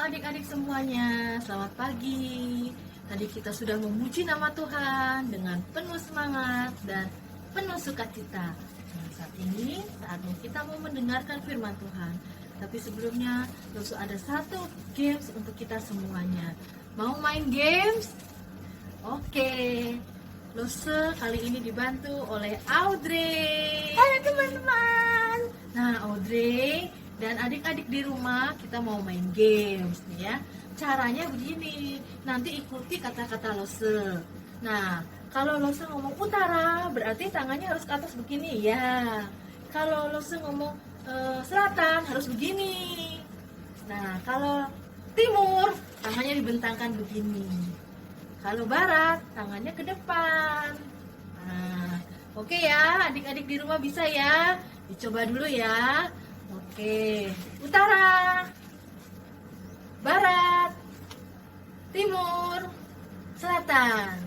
adik-adik semuanya, selamat pagi. Tadi kita sudah memuji nama Tuhan dengan penuh semangat dan penuh sukacita. Nah, saat ini saatnya kita mau mendengarkan firman Tuhan. Tapi sebelumnya, Yosu ada satu games untuk kita semuanya. Mau main games? Oke. Lose kali ini dibantu oleh Audrey. Halo teman-teman. Nah, Audrey dan adik-adik di rumah kita mau main games nih ya. Caranya begini, nanti ikuti kata-kata Lose. Nah, kalau Lose ngomong utara berarti tangannya harus ke atas begini ya. Kalau Lose ngomong selatan harus begini. Nah, kalau timur tangannya dibentangkan begini. Kalau barat tangannya ke depan. Nah, oke ya, adik-adik di rumah bisa ya. Dicoba dulu ya. Oke, utara, barat, timur, selatan.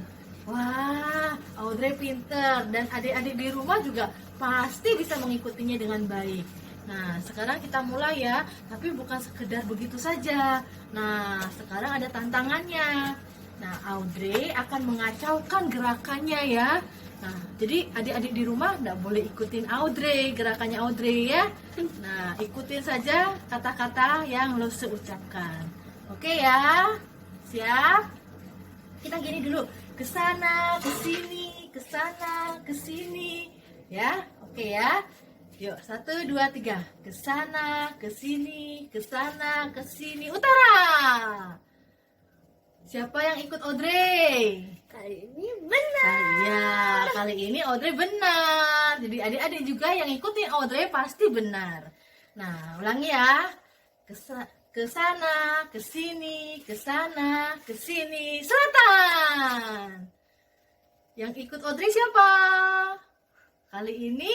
Wah, Audrey pinter dan adik-adik di rumah juga pasti bisa mengikutinya dengan baik. Nah, sekarang kita mulai ya, tapi bukan sekedar begitu saja. Nah, sekarang ada tantangannya. Nah, Audrey akan mengacaukan gerakannya ya. Nah, jadi adik-adik di rumah nggak boleh ikutin Audrey, gerakannya Audrey ya. Nah, ikutin saja kata-kata yang lo seucapkan. Oke ya? Siap? Kita gini dulu, ke sana, ke sini, ke sana, ke sini. Ya, oke ya? Yuk, 1, 2, 3. Ke sana, ke sini, ke sana, ke sini. Utara! Siapa yang ikut Audrey? Kali ini benar. Ya, kali ini Audrey benar. Jadi adik-adik juga yang ikutin Audrey pasti benar. Nah, ulangi ya. Ke sana, ke sini, ke sana, ke sini. Selatan. Yang ikut Audrey siapa? Kali ini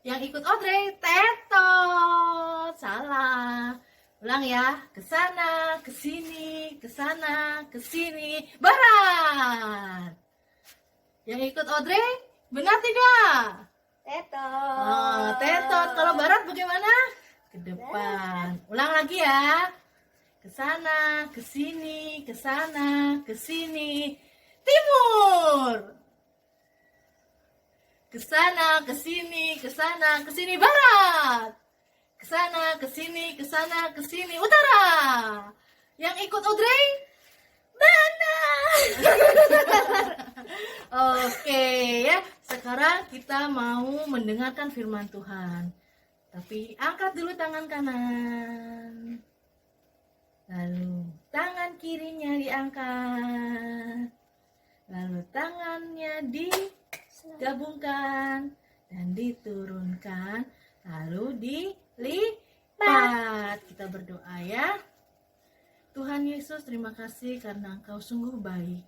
yang ikut Audrey Tetot. Salah. Ulang ya, ke sana, ke sini, ke sana, ke sini. Barat. Yang ikut Audrey, benar tidak? Tetot. Oh, Tetot. Kalau barat bagaimana? Ke depan. Ulang lagi ya. Ke sana, ke sini, ke sana, ke sini. Timur. Ke sana, ke sini, ke sana, ke sini. Barat. Ke sana, ke sini, ke sana, ke sini. Utara. Yang ikut Audrey? Benar. Oke ya. Sekarang kita mau mendengarkan firman Tuhan. Tapi angkat dulu tangan kanan. Lalu tangan kirinya diangkat. Lalu tangannya digabungkan dan diturunkan. Lalu dilipat. Kita berdoa ya. Tuhan Yesus, terima kasih karena Engkau sungguh baik.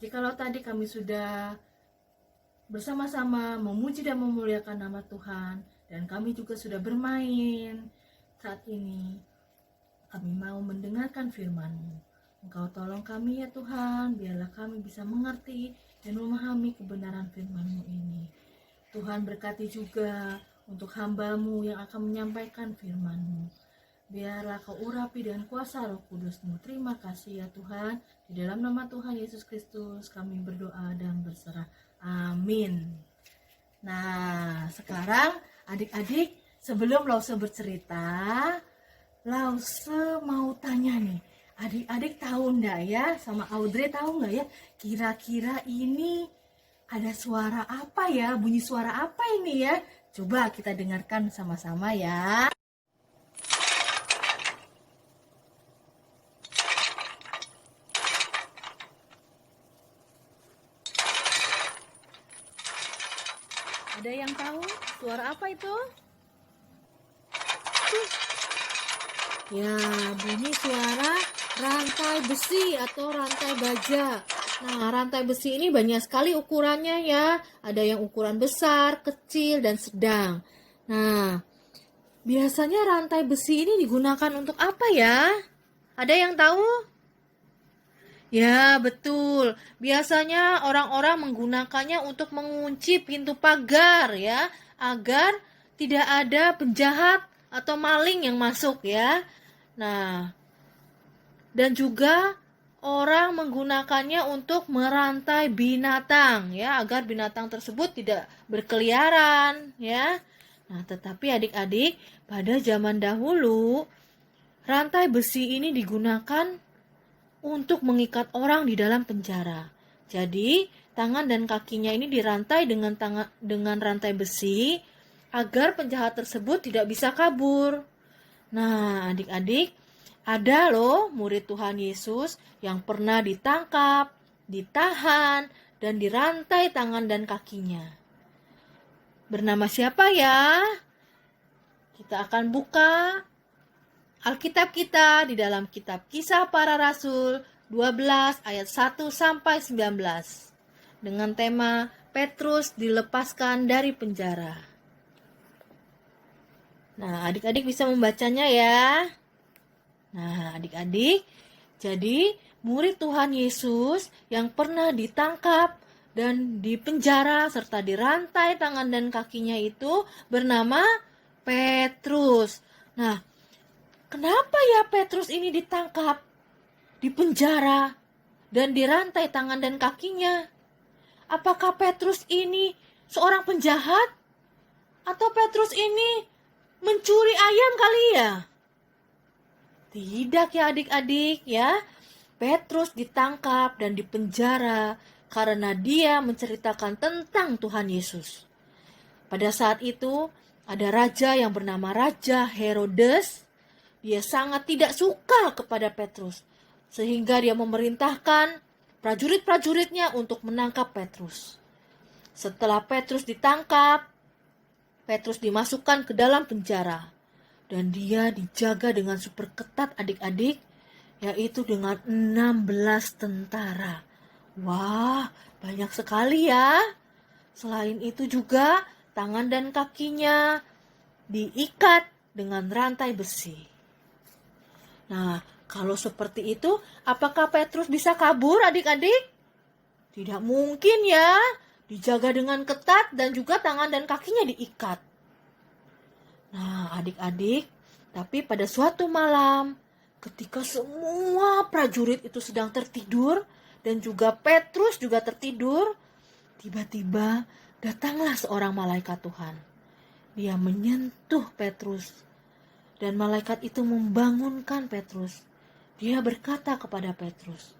Jikalau tadi kami sudah bersama-sama memuji dan memuliakan nama Tuhan, dan kami juga sudah bermain, saat ini kami mau mendengarkan firman-Mu. Engkau tolong kami ya Tuhan, biarlah kami bisa mengerti dan memahami kebenaran firman-Mu ini. Tuhan berkati juga untuk hamba-Mu yang akan menyampaikan firman-Mu. Biarlah Kau urapi dan kuasa Roh Kudus-Mu. Terima kasih ya Tuhan. Di dalam nama Tuhan Yesus Kristus kami berdoa dan berserah. Amin. Nah, sekarang adik-adik, sebelum Lause bercerita, Lause mau tanya nih. Adik-adik tahu enggak ya, sama Audrey tahu enggak ya, kira-kira ini ada suara apa ya, bunyi suara apa ini ya? Coba kita dengarkan sama-sama ya. Ada yang tahu suara apa itu? Ya, bunyi suara rantai besi atau rantai baja. Nah, rantai besi ini banyak sekali ukurannya ya. Ada yang ukuran besar, kecil, dan sedang. Nah, biasanya rantai besi ini digunakan untuk apa ya? Ada yang tahu? Ya, betul. Biasanya orang-orang menggunakannya untuk mengunci pintu pagar ya, agar tidak ada penjahat atau maling yang masuk ya. Nah, dan juga orang menggunakannya untuk merantai binatang, ya, agar binatang tersebut tidak berkeliaran, ya. Nah, tetapi adik-adik, pada zaman dahulu rantai besi ini digunakan untuk mengikat orang di dalam penjara. Jadi, tangan dan kakinya ini dirantai dengan rantai besi agar penjahat tersebut tidak bisa kabur. Nah, adik-adik, ada loh murid Tuhan Yesus yang pernah ditangkap, ditahan, dan dirantai tangan dan kakinya. Bernama siapa ya? Kita akan buka Alkitab kita di dalam kitab Kisah Para Rasul 12 ayat 1 sampai 19 dengan tema Petrus dilepaskan dari penjara. Nah, adik-adik bisa membacanya ya. Nah, adik-adik, jadi murid Tuhan Yesus yang pernah ditangkap dan dipenjara serta dirantai tangan dan kakinya itu bernama Petrus. Nah, kenapa ya Petrus ini ditangkap, dipenjara, dan dirantai tangan dan kakinya? Apakah Petrus ini seorang penjahat? Atau Petrus ini mencuri ayam kali ya? Tidak ya adik-adik ya. Petrus ditangkap dan dipenjara karena dia menceritakan tentang Tuhan Yesus. Pada saat itu ada raja yang bernama Raja Herodes. Dia sangat tidak suka kepada Petrus, sehingga dia memerintahkan prajurit-prajuritnya untuk menangkap Petrus. Setelah Petrus ditangkap, Petrus dimasukkan ke dalam penjara. Dan dia dijaga dengan super ketat adik-adik, yaitu dengan 16 tentara. Wah, banyak sekali ya. Selain itu juga tangan dan kakinya diikat dengan rantai besi. Nah, kalau seperti itu, apakah Petrus bisa kabur adik-adik? Tidak mungkin ya. Dijaga dengan ketat dan juga tangan dan kakinya diikat. Nah, adik-adik, tapi pada suatu malam, ketika semua prajurit itu sedang tertidur, dan juga Petrus juga tertidur, tiba-tiba datanglah seorang malaikat Tuhan. Dia menyentuh Petrus, dan malaikat itu membangunkan Petrus. Dia berkata kepada Petrus,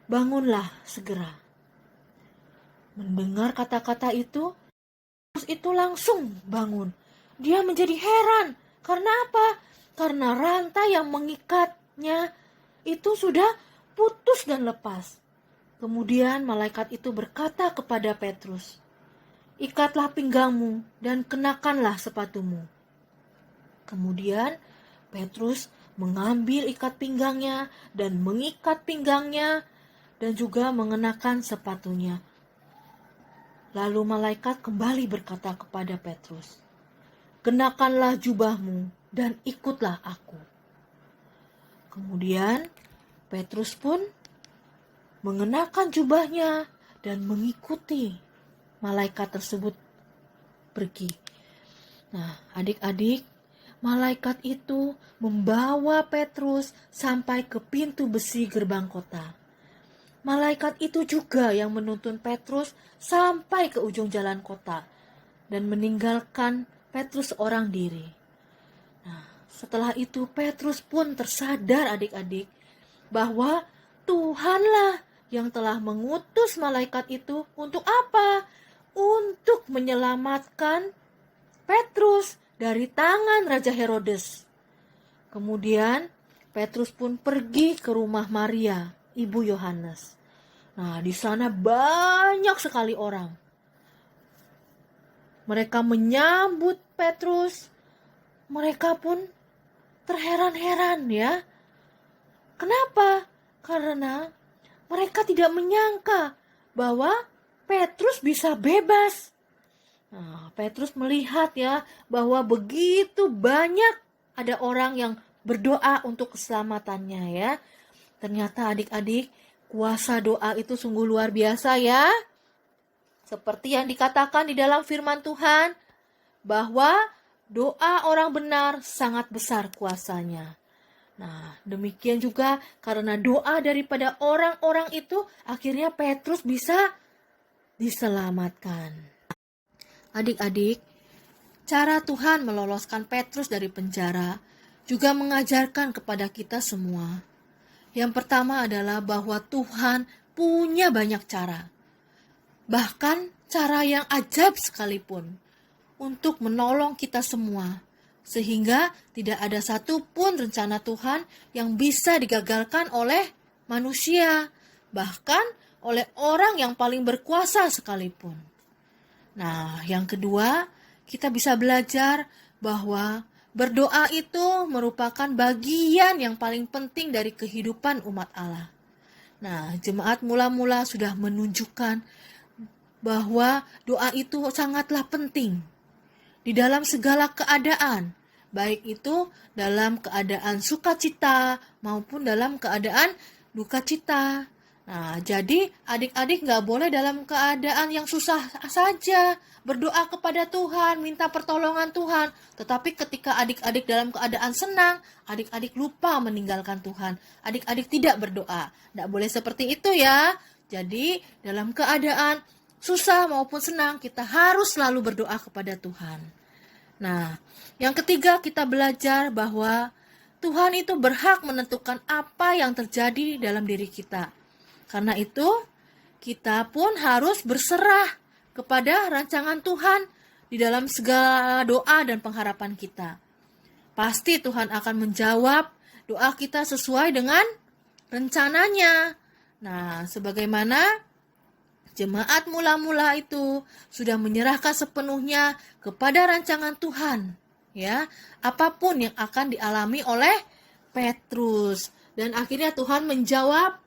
"Bangunlah segera." Mendengar kata-kata itu, Petrus itu langsung bangun. Dia menjadi heran. Karena apa? Karena rantai yang mengikatnya itu sudah putus dan lepas. Kemudian malaikat itu berkata kepada Petrus, "Ikatlah pinggangmu dan kenakanlah sepatumu." Kemudian Petrus mengambil ikat pinggangnya dan mengikat pinggangnya dan juga mengenakan sepatunya. Lalu malaikat kembali berkata kepada Petrus, "Kenakanlah jubahmu dan ikutlah aku." Kemudian Petrus pun mengenakan jubahnya dan mengikuti malaikat tersebut pergi. Nah, adik-adik, malaikat itu membawa Petrus sampai ke pintu besi gerbang kota. Malaikat itu juga yang menuntun Petrus sampai ke ujung jalan kota dan meninggalkan Petrus seorang diri. Nah, setelah itu Petrus pun tersadar adik-adik bahwa Tuhanlah yang telah mengutus malaikat itu untuk apa? Untuk menyelamatkan Petrus dari tangan Raja Herodes. Kemudian Petrus pun pergi ke rumah Maria, ibu Yohanes. Nah, di sana banyak sekali orang. Mereka menyambut Petrus. Mereka pun terheran-heran ya. Kenapa? Karena mereka tidak menyangka bahwa Petrus bisa bebas. Nah, Petrus melihat ya bahwa begitu banyak ada orang yang berdoa untuk keselamatannya ya. Ternyata adik-adik, kuasa doa itu sungguh luar biasa ya. Seperti yang dikatakan di dalam firman Tuhan, bahwa doa orang benar sangat besar kuasanya. Nah, demikian juga karena doa daripada orang-orang itu, akhirnya Petrus bisa diselamatkan. Adik-adik, cara Tuhan meloloskan Petrus dari penjara juga mengajarkan kepada kita semua. Yang pertama adalah bahwa Tuhan punya banyak cara. Bahkan cara yang ajaib sekalipun untuk menolong kita semua. Sehingga tidak ada satupun rencana Tuhan yang bisa digagalkan oleh manusia. Bahkan oleh orang yang paling berkuasa sekalipun. Nah, yang kedua, kita bisa belajar bahwa berdoa itu merupakan bagian yang paling penting dari kehidupan umat Allah. Nah, jemaat mula-mula sudah menunjukkan bahwa doa itu sangatlah penting di dalam segala keadaan, baik itu dalam keadaan sukacita maupun dalam keadaan duka cita. Nah, jadi adik-adik nggak boleh dalam keadaan yang susah saja berdoa kepada Tuhan, minta pertolongan Tuhan. Tetapi ketika adik-adik dalam keadaan senang, adik-adik lupa meninggalkan Tuhan. Adik-adik tidak berdoa. Nggak boleh seperti itu ya. Jadi dalam keadaan susah maupun senang, kita harus selalu berdoa kepada Tuhan. Nah, yang ketiga kita belajar bahwa Tuhan itu berhak menentukan apa yang terjadi dalam diri kita. Karena itu, kita pun harus berserah kepada rancangan Tuhan di dalam segala doa dan pengharapan kita. Pasti Tuhan akan menjawab doa kita sesuai dengan rencananya. Nah, sebagaimana jemaat mula-mula itu sudah menyerahkan sepenuhnya kepada rancangan Tuhan, ya, apapun yang akan dialami oleh Petrus, dan akhirnya Tuhan menjawab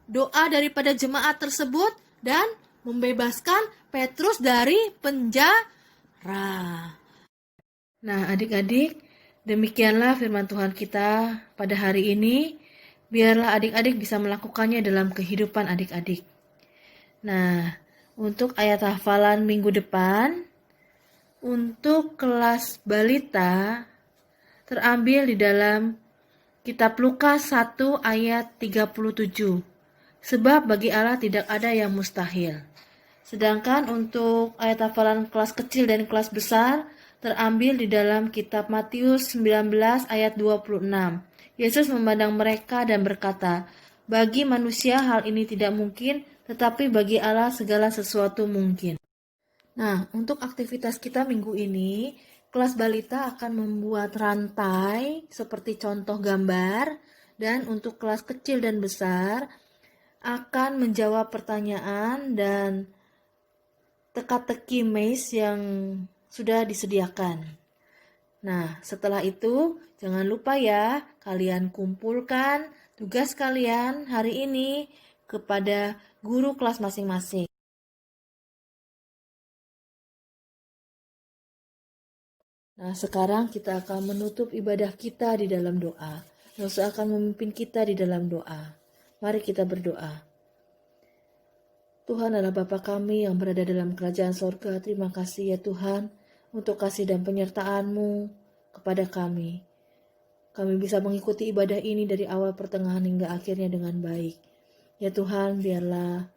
doa daripada jemaat tersebut dan membebaskan Petrus dari penjara. Nah, adik-adik, demikianlah firman Tuhan kita pada hari ini. Biarlah adik-adik bisa melakukannya dalam kehidupan adik-adik. Nah, untuk ayat hafalan minggu depan, untuk kelas balita, terambil di dalam kitab Lukas 1 ayat 37. Sebab bagi Allah tidak ada yang mustahil. Sedangkan untuk ayat hafalan kelas kecil dan kelas besar, terambil di dalam kitab Matius 19 ayat 26. Yesus memandang mereka dan berkata, bagi manusia hal ini tidak mungkin, tetapi bagi Allah segala sesuatu mungkin. Nah, untuk aktivitas kita minggu ini, kelas balita akan membuat rantai seperti contoh gambar, dan untuk kelas kecil dan besar akan menjawab pertanyaan dan teka-teki maze yang sudah disediakan. Nah, setelah itu jangan lupa ya, kalian kumpulkan tugas kalian hari ini kepada guru kelas masing-masing. Nah, sekarang kita akan menutup ibadah kita di dalam doa. Yesus akan memimpin kita di dalam doa. Mari kita berdoa. Tuhan adalah Bapa kami yang berada dalam kerajaan sorga. Terima kasih ya Tuhan untuk kasih dan penyertaan-Mu kepada kami. Kami bisa mengikuti ibadah ini dari awal pertengahan hingga akhirnya dengan baik. Ya Tuhan, biarlah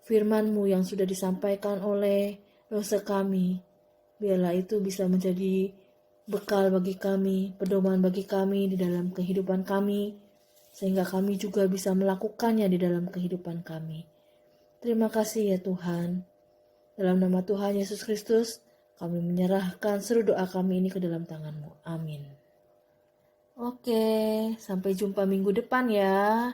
firman-Mu yang sudah disampaikan oleh dosa kami, biarlah itu bisa menjadi bekal bagi kami, pedoman bagi kami di dalam kehidupan kami, sehingga kami juga bisa melakukannya di dalam kehidupan kami. Terima kasih ya Tuhan. Dalam nama Tuhan Yesus Kristus, kami menyerahkan seluruh doa kami ini ke dalam tangan-Mu. Amin. Oke, sampai jumpa minggu depan ya.